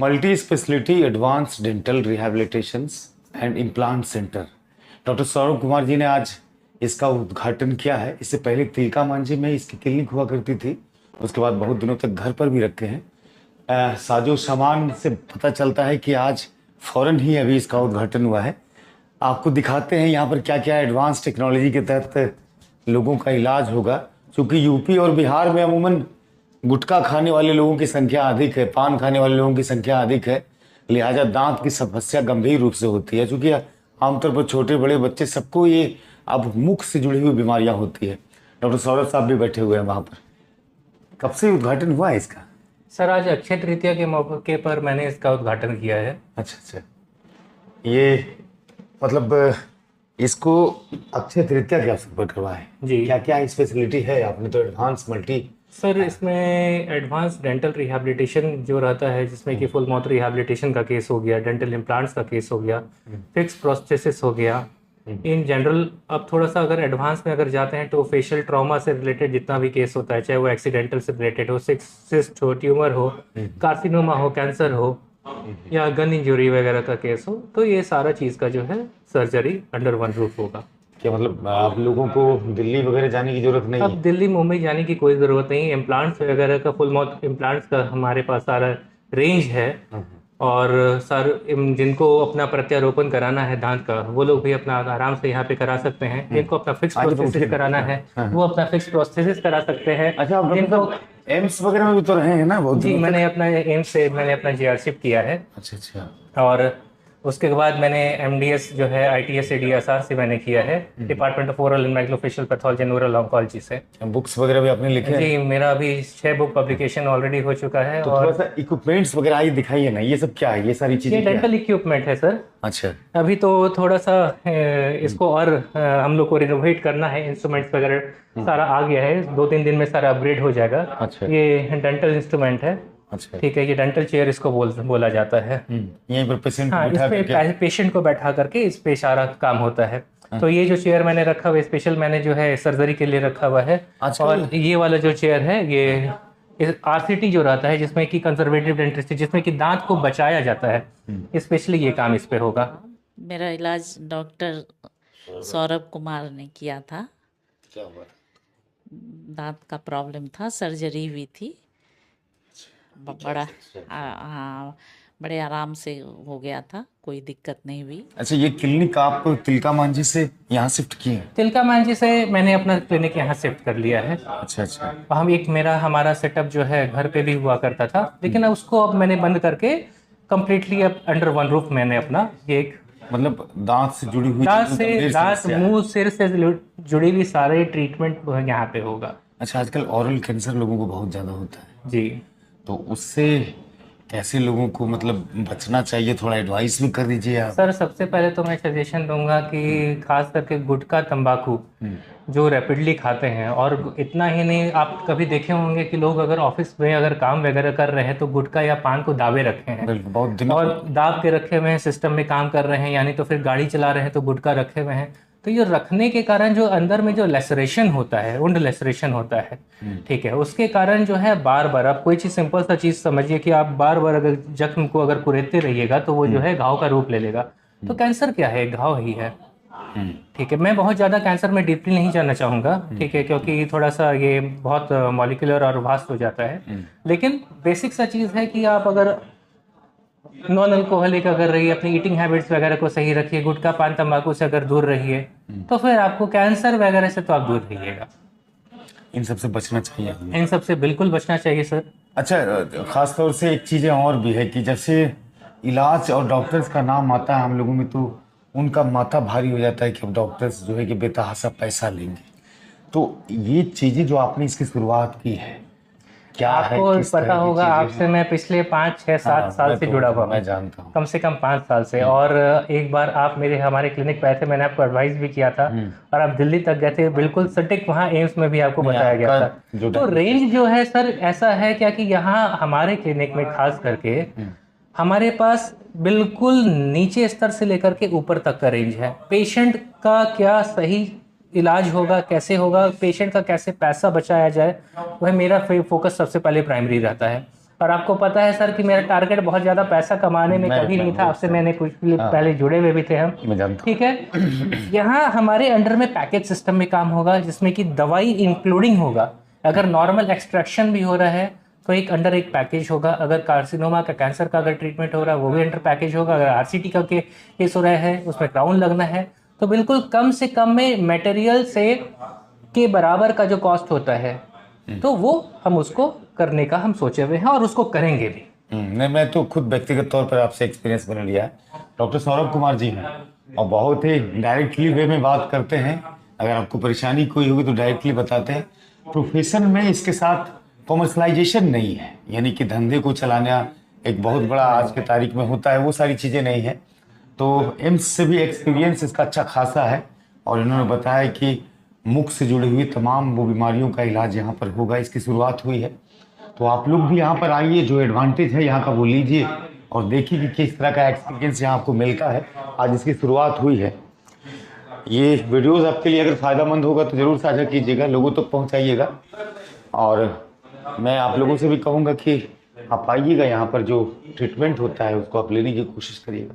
Multi speciality advance dental rehabilitations and implant centre. Doctor Saurabh Kumar ji ने आज इसका उद्घाटन किया है। इससे पहले तिलका मांझी में इसकी क्लिनिक हुआ करती थी, उसके बाद बहुत दिनों तक घर पर भी रखे हैं। साजो सामान से पता चलता है कि आज फौरन ही अभी इसका उद्घाटन हुआ है। आपको दिखाते हैं यहाँ पर क्या क्या एडवांस टेक्नोलॉजी के तहत लोगों का इलाज होगा। क्योंकि यूपी और बिहार में अमूमन गुटखा खाने वाले लोगों की संख्या अधिक है, पान खाने वाले लोगों की संख्या अधिक है, लिहाजा दांत की समस्या गंभीर रूप से होती है। क्योंकि आमतौर पर छोटे बड़े बच्चे सबको ये अब मुख से जुड़ी हुई बीमारियां होती है। डॉक्टर सौरभ साहब भी बैठे हुए हैं वहाँ पर। कब से उद्घाटन हुआ है इसका? सर आज अक्षय तृतीया के मौके पर मैंने इसका उद्घाटन किया है। अच्छा अच्छा, ये मतलब इसको अक्षय तृतीया के अवसर पर करवाए जी। क्या क्या इस फैसिलिटी है? आपने तो एडवांस मल्टी। सर इसमें एडवांस डेंटल रिहैबिलिटेशन जो रहता है, जिसमें कि फुल माउथ रिहैबिलिटेशन का केस हो गया, डेंटल इम्प्लांट्स का केस हो गया, फिक्स प्रोस्थेसिस हो गया। इन जनरल अब थोड़ा सा अगर एडवांस में अगर जाते हैं तो फेशियल ट्रॉमा से रिलेटेड जितना भी केस होता है, चाहे वो एक्सीडेंटल से रिलेटेड हो, सिस्ट हो, ट्यूमर हो, कार्सिनोमा हो, कैंसर हो या गन इंजरी वगैरह का केस हो, तो ये सारा चीज़ का जो है सर्जरी अंडर वन रूफ होगा। क्या मतलब आप लोगों को दिल्ली वगैरह जाने की जरूरत नहीं अब है? दिल्ली मुंबई जाने की कोई ज़रूरत नहीं। इम्प्लांट्स वगैरह का फुल माउथ इम्प्लांट्स का हमारे पास सारा रेंज है। और सर जिनको अपना प्रत्यारोपण कराना है दांत का, वो लोग भी अपना आराम से यहाँ पे करा सकते हैं। जिनको अपना फिक्स प्रोस्थेसिस कराना है वो अपना फिक्स प्रोस्थेसिस करा सकते हैं। अच्छा, आप जिनको एम्स वगैरह में भी तो रहे हैं ना बहुत जी, दिनों तक? मैंने अपना एम्स से मैंने अपना जीआरशिप किया है। अच्छा अच्छा। और उसके बाद मैंने एमडीएस जो है आईटीएस से डीएसआर से मैंने किया है, department of oral and maxillofacial pathology neural oncology से। बुक्स वगैरह भी आपने लिखे हैं? जी, मेरा अभी 6 बुक पब्लिकेशन ऑलरेडी हो चुका है। तो और थोड़ा सा इक्विपमेंट्स वगैरह आइए दिखाइए ना, ये सब क्या है, ये सारी ये चीजें क्या है? डेंटल इक्विपमेंट है सर। अच्छा। अभी तो थोड़ा सा इसको और हम लोग को रिनोवेट करना है। इंस्ट्रूमेंट्स वगैरह सारा आ गया है, 2-3 दिन में सारा अपग्रेड हो जाएगा। अच्छा। ये डेंटल इंस्ट्रूमेंट है। अच्छा। ठीक है, ये डेंटल चेयर इसको बोला जाता है। यहीं पर पेशेंट को हाँ, बिठा इस करके। पे पेशेंट को बैठा करके इस पे सारा काम होता है। तो ये जो चेयर मैंने रखा हुआ है स्पेशल, मैंने जो है सर्जरी के लिए रखा हुआ है। और ये वाला जो चेयर है ये आरसीटी जो रहता है, जिसमें कि कंजर्वेटिव डेंटिस्ट्री, जिसमें कि दांत को बचाया जाता है, स्पेशली ये काम इस पे होगा। मेरा इलाज डॉक्टर सौरभ कुमार ने किया था। क्या हुआ? दांत का प्रॉब्लम था, सर्जरी हुई थी। बड़ा हाँ, बड़े आराम से हो गया था, कोई दिक्कत नहीं हुई। अच्छा, ये क्लिनिक आप तिलका मांझी से यहाँ शिफ्ट किए हैं? तिलका मांझी से मैंने अपना क्लिनिक यहाँ शिफ्ट कर लिया है। अच्छा अच्छा। हमारा सेटअप जो है घर पे भी हुआ करता था, लेकिन अब उसको अब मैंने बंद करके कम्प्लीटली अब अंडर वन रूफ मैंने अपना ये एक मतलब दांत से जुड़ी हुई दांत मुंह सिर से जुड़ी हुई सारे ट्रीटमेंट यहाँ पे होगा। अच्छा, आजकल ओरल कैंसर लोगों को बहुत ज्यादा होता है, जी। तो उससे कैसे लोगों को मतलब बचना चाहिए, थोड़ा एडवाइस भी कर दीजिए आप। सर सबसे पहले तो मैं सजेशन दूंगा कि खास करके गुटखा तंबाकू जो रैपिडली खाते हैं, और इतना ही नहीं, आप कभी देखे होंगे कि लोग अगर ऑफिस में अगर काम वगैरह कर रहे हैं तो गुटखा या पान को दाबे रखे हैं, बहुत दिनों और दाब के रखे हुए हैं, सिस्टम में काम कर रहे हैं, यानी तो फिर गाड़ी चला रहे हैं तो गुटखा रखे हुए हैं। तो ये रखने के कारण जो अंदर में जो लेसरेशन होता है, वुंड लेसरेशन होता है, ठीक है, उसके कारण जो है बार बार आप कोई चीज़, सिंपल सा चीज़ समझिए कि आप बार बार अगर जख्म को अगर कुरेदते रहिएगा तो वो जो है घाव का रूप ले लेगा। तो कैंसर क्या है? घाव ही है। ठीक है, मैं बहुत ज़्यादा कैंसर में डीपली नहीं जाना चाहूँगा, ठीक है, क्योंकि थोड़ा सा ये बहुत मॉलिक्यूलर और वास्ट हो जाता है। लेकिन बेसिक सा चीज़ है कि आप अगर नॉन अल्कोहलिक अगर रहिए, अपनी ईटिंग हैबिट्स वगैरह को सही रखिए, गुटखा पान तंबाकू से अगर दूर रहिए, तो फिर आपको कैंसर वगैरह से तो आप दूर रहिएगा। इन सब से बचना चाहिए हमें। इन सब से बिल्कुल बचना चाहिए सर। अच्छा, खास तौर से एक चीज़ें और भी है कि जैसे इलाज और डॉक्टर्स का नाम आता है हम लोगों में, तो उनका माथा भारी हो जाता है कि अब डॉक्टर्स जो है कि बेतहाशा पैसा लेंगे। तो ये चीज़ें जो आपने इसकी शुरुआत की है, क्या है? आपको किस तरह पता की होगा, चीज़ें आपसे हैं? मैं पिछले 5, 6, 7 साल से जुड़ा हुआ मैं हूँ, जानता हूँ। कम से कम 5 साल से। और एक बार आप हमारे क्लिनिक पे आए थे, मैंने आपको एडवाइस भी किया था, और आप दिल्ली तक गए थे, बिल्कुल सटीक वहाँ एम्स में भी आपको बताया गया था। तो रेंज जो है सर ऐसा है क्या कि यहाँ हमारे क्लिनिक में खास करके हमारे पास बिल्कुल नीचे स्तर से लेकर के ऊपर तक का रेंज है। पेशेंट का क्या सही इलाज होगा, कैसे होगा, पेशेंट का कैसे पैसा बचाया जाए, वह मेरा फोकस सबसे पहले प्राइमरी रहता है। और आपको पता है सर कि मेरा टारगेट बहुत ज़्यादा पैसा कमाने में कभी नहीं था, आपसे मैंने कुछ पहले जुड़े हुए भी थे हम, मैं जानता ठीक है। यहाँ हमारे अंडर में पैकेज सिस्टम में काम होगा, जिसमें कि दवाई इंक्लूडिंग होगा। अगर नॉर्मल एक्सट्रैक्शन भी हो रहा है तो एक अंडर एक पैकेज होगा। अगर कार्सिनोमा का, कैंसर का अगर ट्रीटमेंट हो रहा है वो भी अंडर पैकेज होगा। अगर आरसीटी का केस हो रहा है उसमें क्राउन लगना है तो बिल्कुल कम से कम में मटेरियल से के बराबर का जो कॉस्ट होता है तो वो हम उसको करने का हम सोचे हुए हैं और उसको करेंगे भी। नहीं, मैं तो खुद व्यक्तिगत तौर पर आपसे एक्सपीरियंस मैंने लिया है। डॉक्टर सौरभ कुमार जी हैं और बहुत ही डायरेक्टली वे में बात करते हैं। अगर आपको परेशानी कोई होगी तो डायरेक्टली बताते हैं। प्रोफेशन में इसके साथ कॉमर्शलाइजेशन नहीं है, यानी कि धंधे को चलाना एक बहुत बड़ा आज के तारीख में होता है, वो सारी चीज़ें नहीं है। तो एम्स से भी एक्सपीरियंस इसका अच्छा खासा है और इन्होंने बताया कि मुख से जुड़ी हुई तमाम वो बीमारियों का इलाज यहाँ पर होगा। इसकी शुरुआत हुई है, तो आप लोग भी यहाँ पर आइए, जो एडवांटेज है यहाँ का वो लीजिए और देखिए कि किस तरह का एक्सपीरियंस यहाँ आपको मिलता है। आज इसकी शुरुआत हुई है। ये वीडियोस आपके लिए अगर फ़ायदेमंद होगा तो ज़रूर साझा कीजिएगा, लोगों तक पहुँचाइएगा। और मैं आप लोगों से भी कहूँगा कि आप आइएगा यहाँ पर, जो ट्रीटमेंट होता है उसको आप लेने की कोशिश करिएगा।